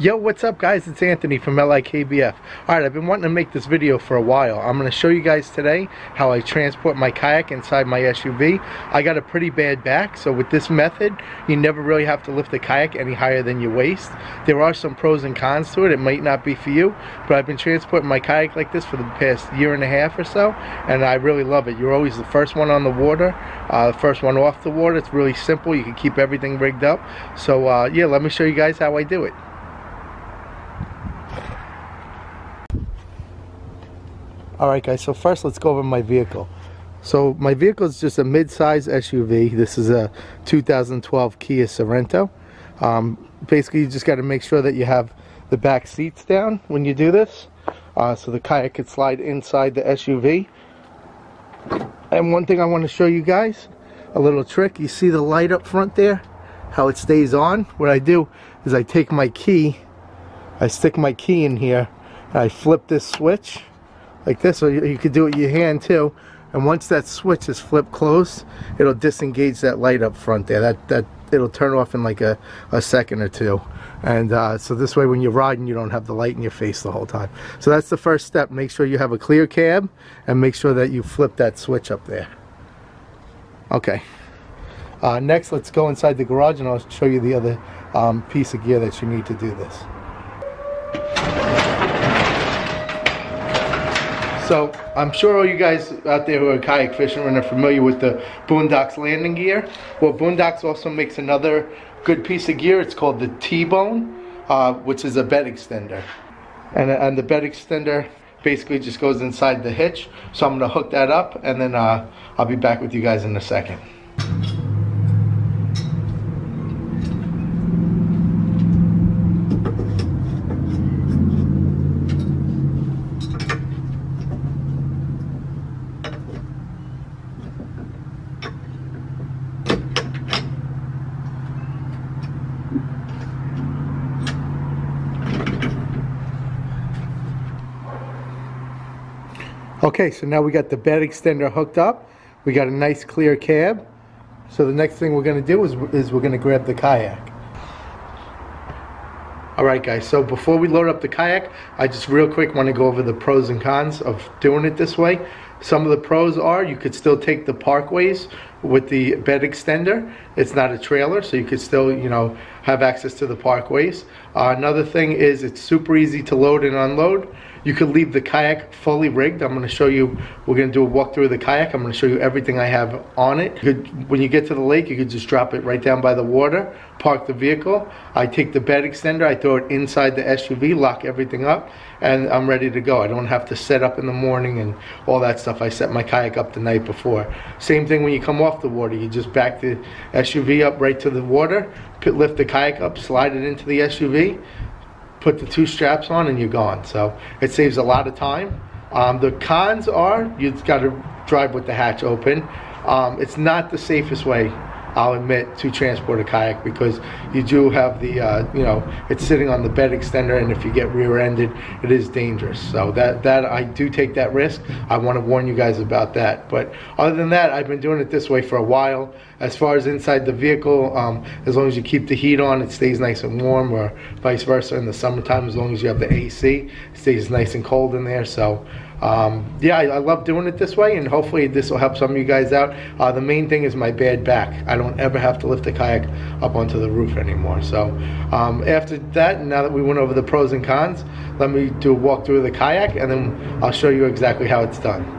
Yo, what's up guys? It's Anthony from KBF. Alright, I've been wanting to make this video for a while. I'm going to show you guys today how I transport my kayak inside my SUV. I got a pretty bad back, so with this method, you never really have to lift the kayak any higher than your waist. There are some pros and cons to it. It might not be for you, but I've been transporting my kayak like this for the past year and a half or so, and I really love it. You're always the first one on the water, the first one off the water. It's really simple. You can keep everything rigged up. So yeah, let me show you guys how I do it. Alright guys, so first let's go over my vehicle. So my vehicle is just a mid-size SUV. This is a 2012 Kia Sorento. Basically you just got to make sure that you have the back seats down when you do this, so the kayak could slide inside the SUV. And one thing I want to show you guys, a little trick. You see the light up front there, how it stays on? What I do is I take my key, I stick my key in here, and I flip this switch like this, or you could do it with your hand too, and once that switch is flipped closed, it'll disengage that light up front there. That it'll turn off in like a second or two, and so this way when you're riding you don't have the light in your face the whole time. So that's the first step. Make sure you have a clear cab and make sure that you flip that switch up there. Okay, next let's go inside the garage and I'll show you the other piece of gear that you need to do this. So I'm sure all you guys out there who are kayak fishermen are familiar with the Boondocks landing gear. Well, Boondocks also makes another good piece of gear. It's called the T-bone, which is a bed extender. And the bed extender basically just goes inside the hitch. So I'm going to hook that up and then I'll be back with you guys in a second. Okay, so now we got the bed extender hooked up. We got a nice clear cab. So the next thing we're going to do is we're going to grab the kayak. Alright guys, so before we load up the kayak, I just real quick want to go over the pros and cons of doing it this way. Some of the pros are you could still take the parkways with the bed extender. It's not a trailer, so you could still, you know, have access to the parkways. Another thing is it's super easy to load and unload. You could leave the kayak fully rigged. I'm going to show you, we're going to do a walkthrough of the kayak. I'm going to show you everything I have on it. When you get to the lake, you could just drop it right down by the water, park the vehicle. I take the bed extender, I throw it inside the SUV, lock everything up, and I'm ready to go. I don't have to set up in the morning and all that stuff. I set my kayak up the night before. Same thing when you come off the water. You just back the SUV up right to the water, lift the kayak up, slide it into the SUV, put the two straps on, and you're gone. So it saves a lot of time. The cons are you've got to drive with the hatch open. It's not the safest way, I'll admit, to transport a kayak, because you do have the you know, it's sitting on the bed extender, and if you get rear-ended, it is dangerous. So that I do take that risk. I want to warn you guys about that. But other than that, I've been doing it this way for a while. As far as inside the vehicle, as long as you keep the heat on, it stays nice and warm, or vice versa in the summertime. As long as you have the AC, it stays nice and cold in there. So yeah, I love doing it this way, and hopefully this will help some of you guys out. The main thing is my bad back. I don't ever have to lift the kayak up onto the roof anymore. So after that, now that we went over the pros and cons, let me do a walkthrough of the kayak, and then I'll show you exactly how it's done.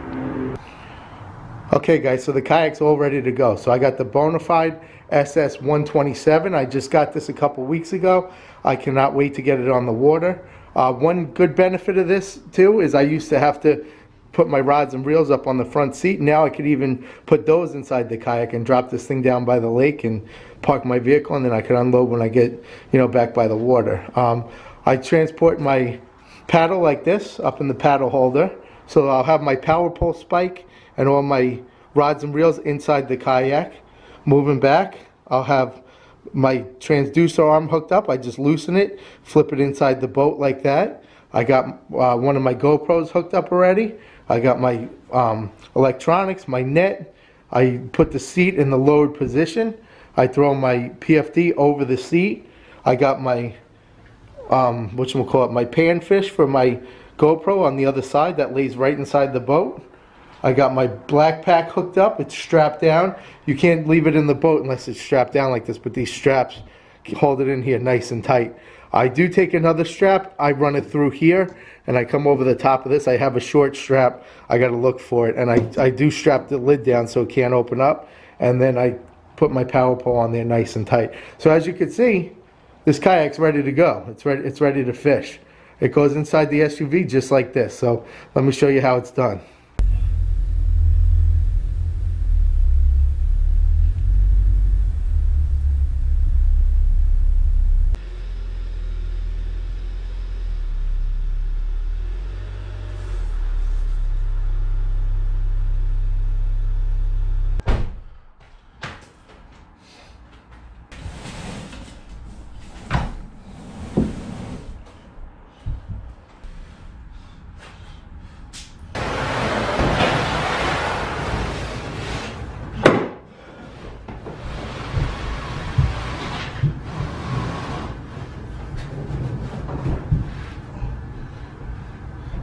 Okay guys, so the kayak's all ready to go. So I got the Bonafide SS 127. I just got this a couple weeks ago. I cannot wait to get it on the water. One good benefit of this too is I used to have to put my rods and reels up on the front seat. Now I could even put those inside the kayak and drop this thing down by the lake and park my vehicle, and then I could unload when I get, you know, back by the water. I transport my paddle like this up in the paddle holder. So I'll have my power pole spike and all my rods and reels inside the kayak. Moving back, I'll have my transducer arm hooked up. I just loosen it, flip it inside the boat like that. I got one of my GoPros hooked up already. I got my electronics, my net. I put the seat in the lowered position. I throw my PFD over the seat. I got my whatchamacallit, my panfish for my GoPro on the other side that lays right inside the boat. I got my black pack hooked up. It's strapped down. You can't leave it in the boat unless it's strapped down like this, but these straps hold it in here nice and tight. I do take another strap. I run it through here and I come over the top of this. I have a short strap. I got to look for it, and I do strap the lid down so it can't open up, and then I put my power pole on there nice and tight. So as you can see, this kayak's ready to go. It's ready to fish. It goes inside the SUV just like this. So let me show you how it's done.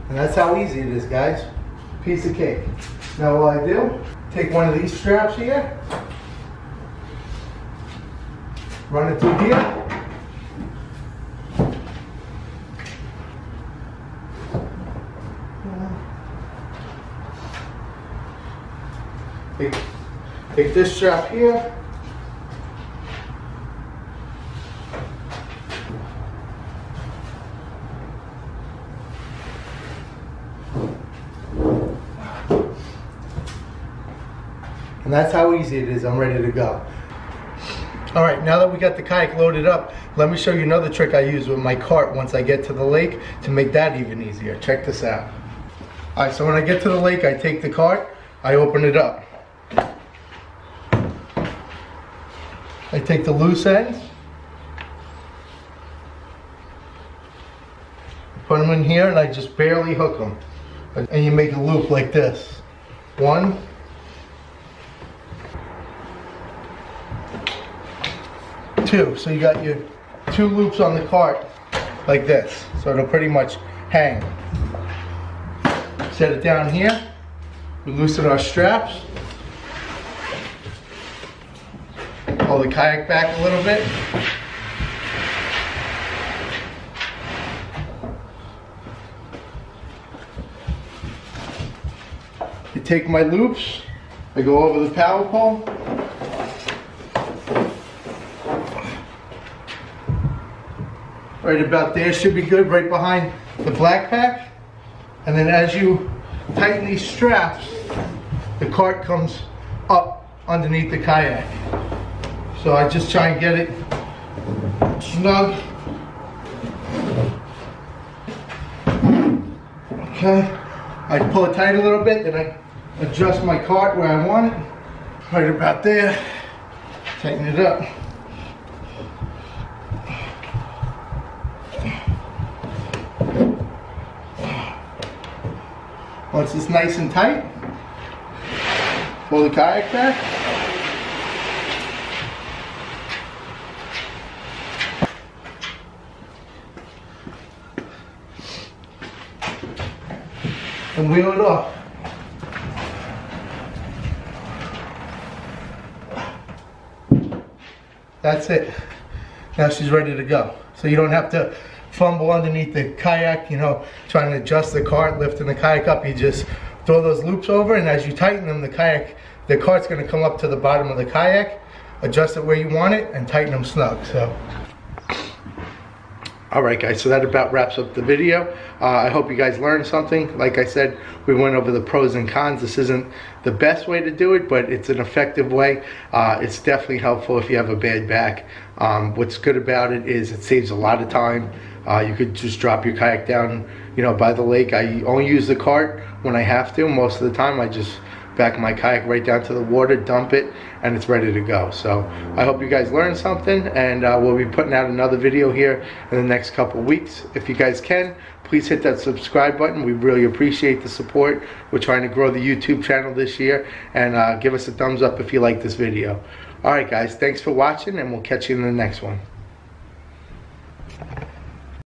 And that's how easy it is, guys. Piece of cake. Now what I do, take one of these straps here, run it through here, take this strap here, and that's how easy it is. I'm ready to go. All right, now that we got the kayak loaded up, let me show you another trick I use with my cart once I get to the lake to make that even easier. Check this out. All right, so when I get to the lake, I take the cart, I open it up. I take the loose ends, put them in here, and I just barely hook them. And you make a loop like this. 1, 2. So you got your 2 loops on the cart like this. So it'll pretty much hang. Set it down here. We loosen our straps. Pull the kayak back a little bit. I take my loops, I go over the power pole. Right about there should be good, right behind the black pack. And then as you tighten these straps, the cart comes up underneath the kayak. So I just try and get it snug. Okay, I pull it tight a little bit, then I adjust my cart where I want it. Right about there, tighten it up. Once it's nice and tight, pull the kayak back. And wheel it off. That's it. Now she's ready to go. So you don't have to fumble underneath the kayak, you know, trying to adjust the cart, lifting the kayak up. You just throw those loops over, and as you tighten them, the cart's going to come up to the bottom of the kayak, adjust it where you want it, and tighten them snug. So. Alright guys, so that about wraps up the video. I hope you guys learned something. Like I said, we went over the pros and cons. This isn't the best way to do it, but it's an effective way. It's definitely helpful if you have a bad back. What's good about it is it saves a lot of time. You could just drop your kayak down, you know, by the lake. I only use the cart when I have to. Most of the time I just back my kayak right down to the water, dump it, and it's ready to go. So I hope you guys learned something, and we'll be putting out another video here in the next couple weeks. If you guys can, please hit that subscribe button. We really appreciate the support. We're trying to grow the YouTube channel this year, and give us a thumbs up if you like this video. Alright guys, thanks for watching, and we'll catch you in the next one.